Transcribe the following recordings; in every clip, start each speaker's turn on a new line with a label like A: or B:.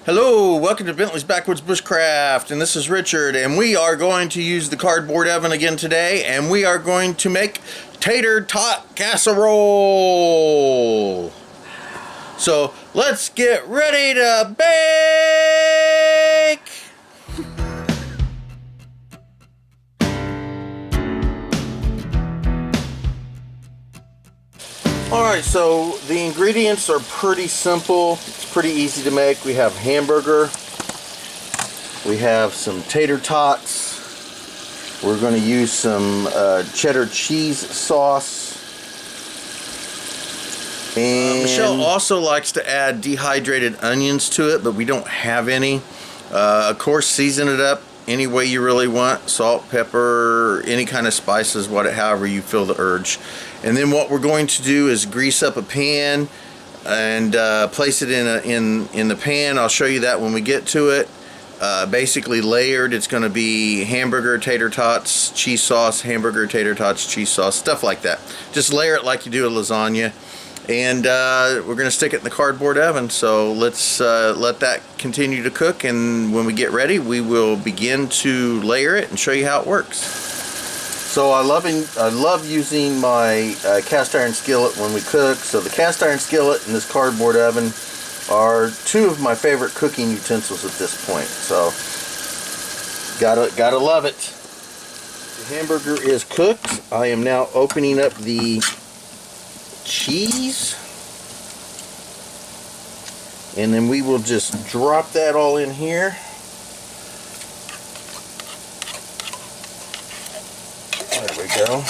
A: Hello, welcome to Bentley's Backwoods Bushcraft, and this is Richard, and we are going to use the cardboard oven again today, and we are going to make tater tot casserole. So let's get ready to bake. Alright, so the ingredients are pretty simple. It's pretty easy to make. We have hamburger. We have some tater tots. We're going to use some cheddar cheese sauce. And Michelle also likes to add dehydrated onions to it, but we don't have any. Of course, season it up any way you really want. Salt, pepper, any kind of spices, however you feel the urge. And then what we're going to do is grease up a pan and place it in the pan. I'll show you that when we get to it. Basically layered. It's going to be hamburger, tater tots, cheese sauce, hamburger, tater tots, cheese sauce, stuff like that. Just layer it like you do a lasagna. And we're going to stick it in the cardboard oven. So let's let that continue to cook, and when we get ready we will begin to layer it and show you how it works. So I love using my cast iron skillet when we cook. So the cast iron skillet and this cardboard oven are two of my favorite cooking utensils at this point. So gotta love it. The hamburger is cooked. I am now opening up the cheese, and then we will just drop that all in here. There we go.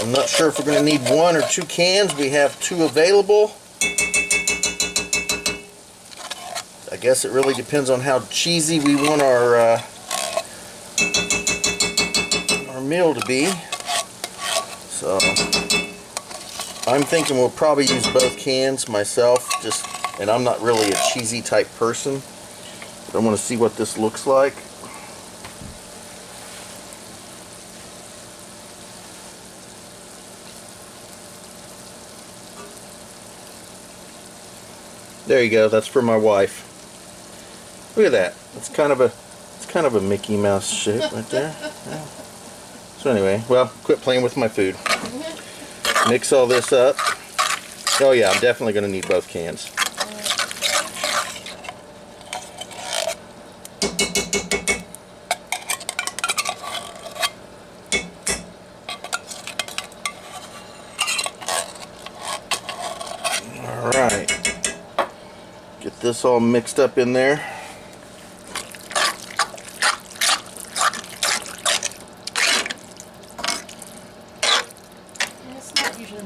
A: I'm not sure if we're going to need 1 or 2 cans. We have 2 available. I guess it really depends on how cheesy we want our meal to be. So I'm thinking we'll probably use both cans myself, and I'm not really a cheesy type person. I want to see what this looks like. There you go. That's for my wife. Look at that. It's kind of a Mickey Mouse shape right there. Yeah. So anyway, well, quit playing with my food. Mix all this up. Oh yeah, I'm definitely going to need both cans. Alright. Get this all mixed up in there.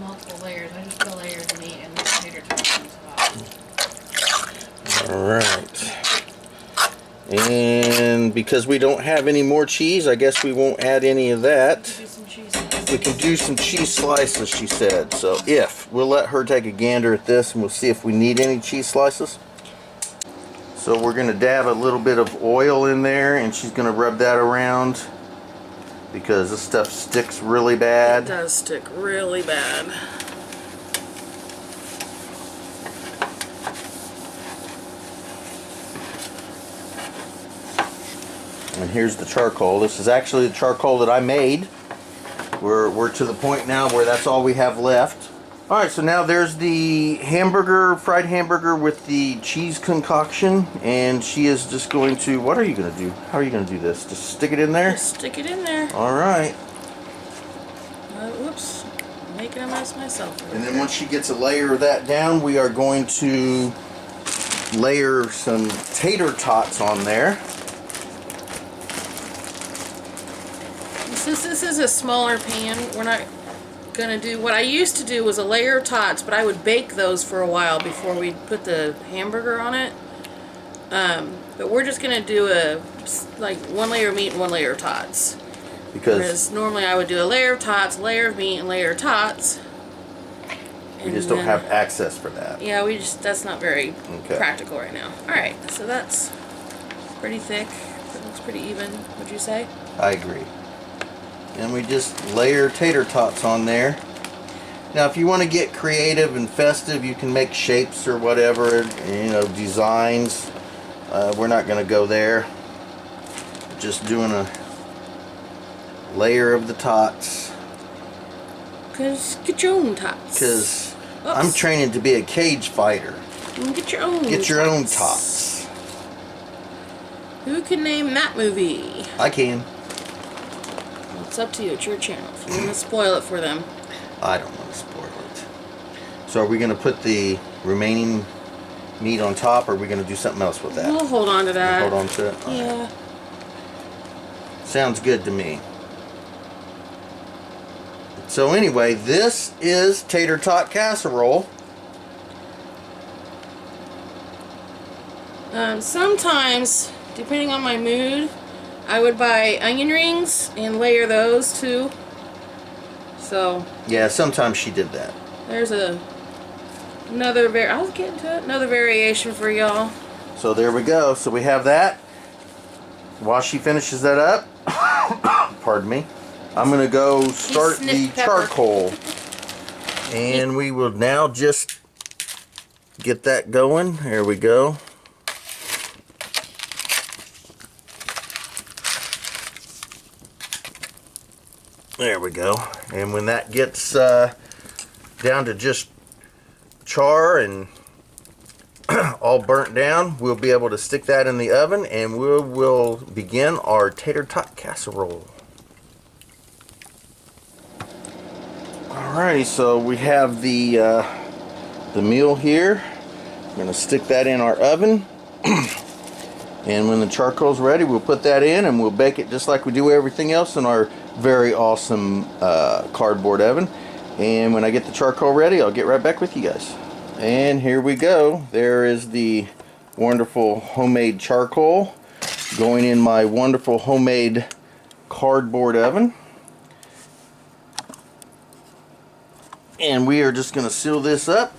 B: Multiple layers. I just put a layer of meat and the tater tots on top.
A: Alright. And because we don't have any more cheese, I guess we won't add any of that. We can do some cheese slices, she said. So we'll let her take a gander at this, and we'll see if we need any cheese slices. So we're going to dab a little bit of oil in there, and she's going to rub that around, because this stuff sticks really bad.
B: It does stick really bad.
A: And here's the charcoal. This is actually the charcoal that I made. We're to the point now where that's all we have left. Alright, so now there's the fried hamburger with the cheese concoction, and she is just going to, what are you going to do? How are you going to do this? Just stick it in there?
B: Just stick it in there.
A: Alright.
B: Whoops. I'm making a mess myself.
A: And then once she gets a layer of that down, we are going to layer some tater tots on there.
B: Since this is a smaller pan, we're not going to do, what I used to do was a layer of tots, but I would bake those for a while before we put the hamburger on it. But we're just going to do like 1 layer of meat and 1 layer of tots. Because normally I would do a layer of tots, layer of meat, and layer of tots.
A: We just don't have access for that.
B: Yeah, that's not very practical right now. Alright, so that's pretty thick. It looks pretty even, would you say?
A: I agree. And we just layer tater tots on there. Now, if you want to get creative and festive, you can make shapes or whatever, you know, designs. We're not going to go there. Just doing a layer of the tots.
B: Cause get your own tots.
A: Because I'm training to be a cage fighter.
B: Get your own.
A: Get your own tots.
B: Who can name that movie?
A: I can.
B: Well, it's up to you. It's your channel. If you want to spoil it for them.
A: I don't want to spoil it. So are we going to put the remaining meat on top, or are we going to do something else with that?
B: We'll hold on to that.
A: Hold on to it?
B: Yeah.
A: Right. Sounds good to me. So anyway, this is tater tot casserole.
B: Sometimes, depending on my mood, I would buy onion rings and layer those too. So
A: yeah, sometimes she did that.
B: There's another I'll get into it. Another variation for y'all.
A: So there we go. So we have that. While she finishes that up, pardon me, I'm gonna go start the charcoal, and we will now just get that going. There we go. There we go. And when that gets down to just char and all burnt down, we'll be able to stick that in the oven, and we will begin our tater tot casserole. Alrighty, so we have the meal here. I'm gonna stick that in our oven. And when the charcoal's ready, we'll put that in and we'll bake it just like we do everything else in our very awesome cardboard oven. And when I get the charcoal ready, I'll get right back with you guys. And here we go. There is the wonderful homemade charcoal going in my wonderful homemade cardboard oven. And we are just going to seal this up,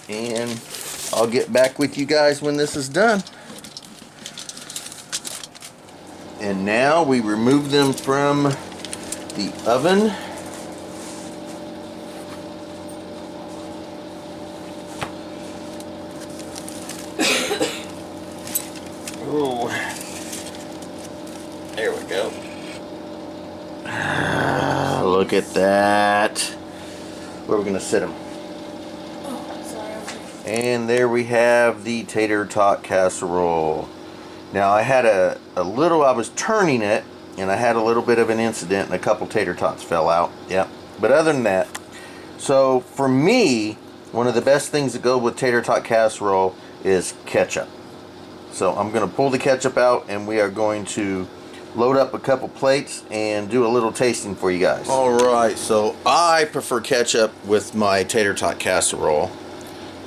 A: and I'll get back with you guys when this is done. And now we remove them from the oven. Oh, there we go. Look at that. Where are we going to sit them?
B: Oh, sorry.
A: And there we have the tater tot casserole. Now I had I was turning it, and I had a little bit of an incident, and a couple tater tots fell out. Yep. But other than that, so for me, one of the best things that go with tater tot casserole is ketchup. So I'm going to pull the ketchup out, and we are going to load up a couple plates and do a little tasting for you guys. Alright, so I prefer ketchup with my tater tot casserole,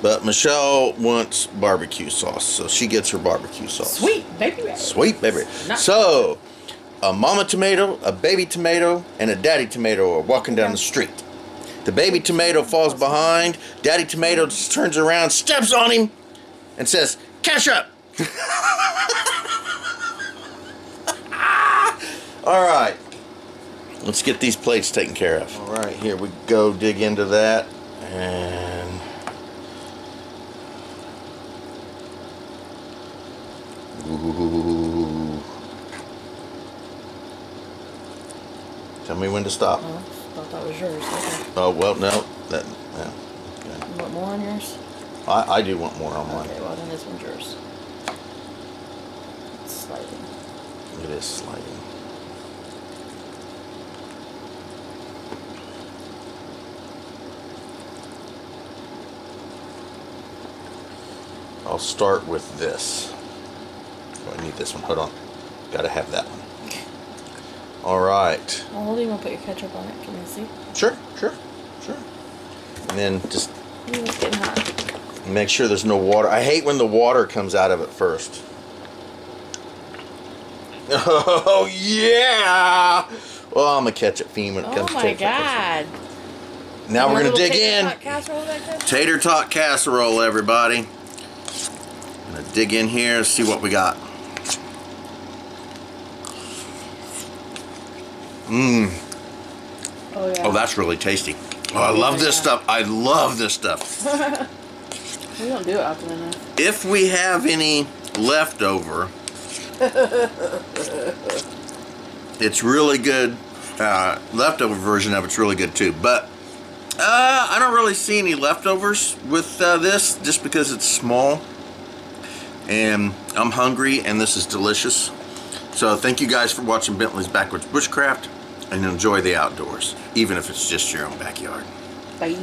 A: but Michelle wants barbecue sauce, so she gets her barbecue sauce.
B: Sweet baby.
A: Sweet baby. So, a mama tomato, a baby tomato, and a daddy tomato are walking down the street. The baby tomato falls behind, daddy tomato just turns around, steps on him, and says, "Ketchup!" Alright, let's get these plates taken care of. Alright, here we go, dig into that, and ooh. Tell me when to stop.
B: Oh, I thought that was yours. Okay.
A: Oh, well, no. Yeah, okay.
B: You want more on yours?
A: I do want more on mine.
B: Okay, well then this one's yours. It's sliding.
A: It is sliding. I'll start with this. Oh, I need this one. Hold on. Gotta have that one. Alright.
B: I'll hold you and put your ketchup on it. Can you see?
A: Sure. And then just
B: It's getting hot.
A: make sure there's no water. I hate when the water comes out of it first. Oh, yeah! Well, I'm a ketchup fiend when it comes to ketchup.
B: Oh, my God.
A: Now we're going to dig in. Tater tot casserole, everybody. Gonna dig in here and see what we got.
B: Oh, yeah.
A: Oh, that's really tasty. Oh, I love this stuff. I love this stuff.
B: We don't do it often enough.
A: If we have any leftover, it's really good. Leftover version of it's really good too. But I don't really see any leftovers with this, just because it's small. And I'm hungry, and this is delicious. So thank you guys for watching Bentley's Backwoods Bushcraft, and enjoy the outdoors, even if it's just your own backyard.
B: Bye.